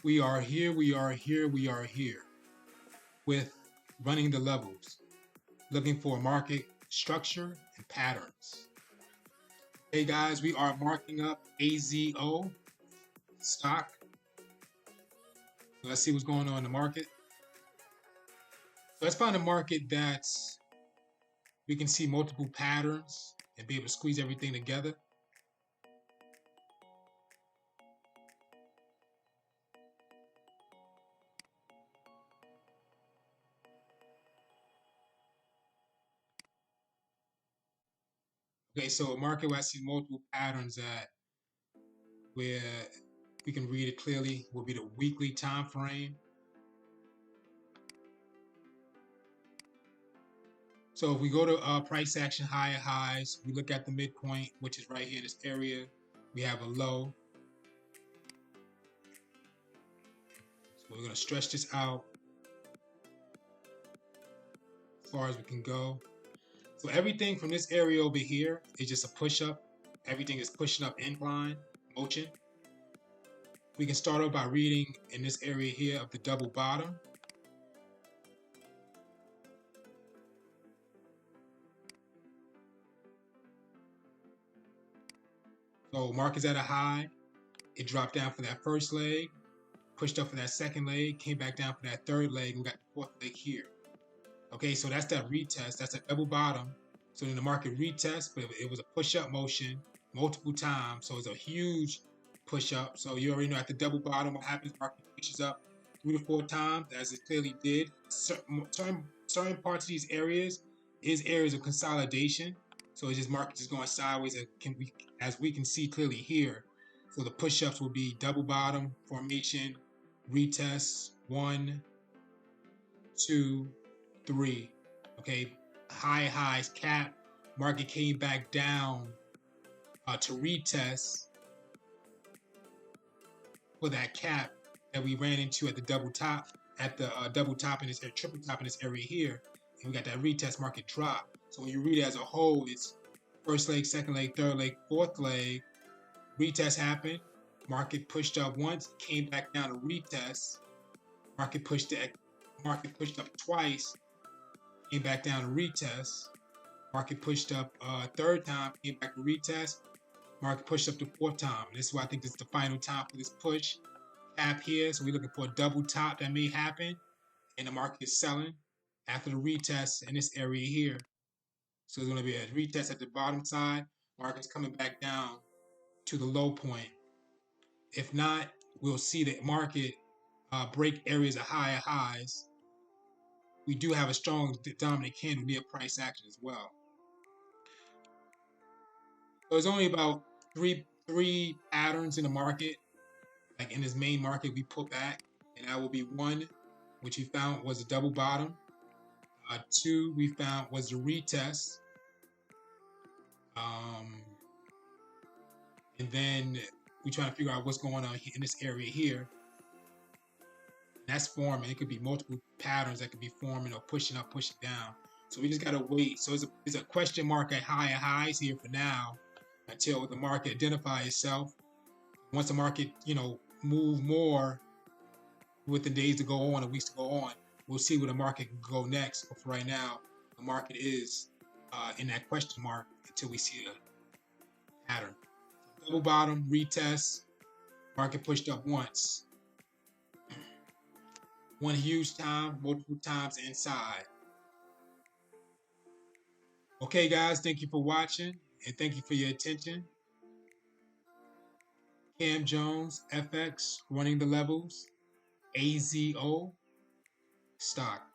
We are here, we are here, we are here with running the levels, looking for market structure and patterns. Hey guys, we are marking up AZO stock. Let's see what's going on in the market. Let's find a market that we can see multiple patterns and be able to squeeze everything together. Okay, so a market where I see multiple patterns that where we can read it clearly will be the weekly time frame. So if we go to price action higher highs, we look at the midpoint, which is right here in this area. We have a low. So we're going to stretch this out as far as we can go. So everything from this area over here is just a push up. Everything is pushing up incline motion. We can start off by reading in this area here of the double bottom. So market's at a high. It dropped down for that first leg, pushed up for that second leg, came back down for that third leg, and we got the fourth leg here. Okay, so that's that retest. That's a double bottom. So then the market retest, but it was a push-up motion multiple times. So it's a huge push-up. So you already know at the double bottom what happens. Market pushes up 3 to 4 times, as it clearly did. Certain parts of these areas is areas of consolidation. So it's just market just going sideways, and as we can see clearly here. So the push-ups will be double bottom formation, retest 1, 2, 3. Okay, high highs cap. Market came back down to retest for that cap that we ran into at the double top, at the double top in this triple top in this area here, and we got that retest. Market drop. So when you read it as a whole, it's first leg, second leg, third leg, fourth leg. Retest happened. Market pushed up once, came back down to retest. Market pushed up twice, came back down to retest. Market pushed up third time, came back to retest. Market pushed up the fourth time. This is why I think this is the final time for this push. Cap here, so we're looking for a double top that may happen, and the market is selling after the retest in this area here. So there's going to be a retest at the bottom side. Market's coming back down to the low point. If not, we'll see the market break areas of higher highs. We do have a strong dominant candle via price action as well. So there's only about three patterns in the market. Like in this main market, we put back, and that will be 1, which we found was a double bottom. 2, we found was the retest. And then we're trying to figure out what's going on in this area here. That's forming. It could be multiple patterns that could be forming or pushing up, pushing down. So we just got to wait. So it's a question mark at higher highs here for now until the market identifies itself. Once the market, move more with the days to go on, the weeks to go on, we'll see where the market can go next. But for right now, the market is in that question mark until we see a pattern. Double bottom, retest, market pushed up once. One huge time, multiple times inside. Okay, guys, thank you for watching, and thank you for your attention. Cam Jones, FX, running the levels, AZO, stock.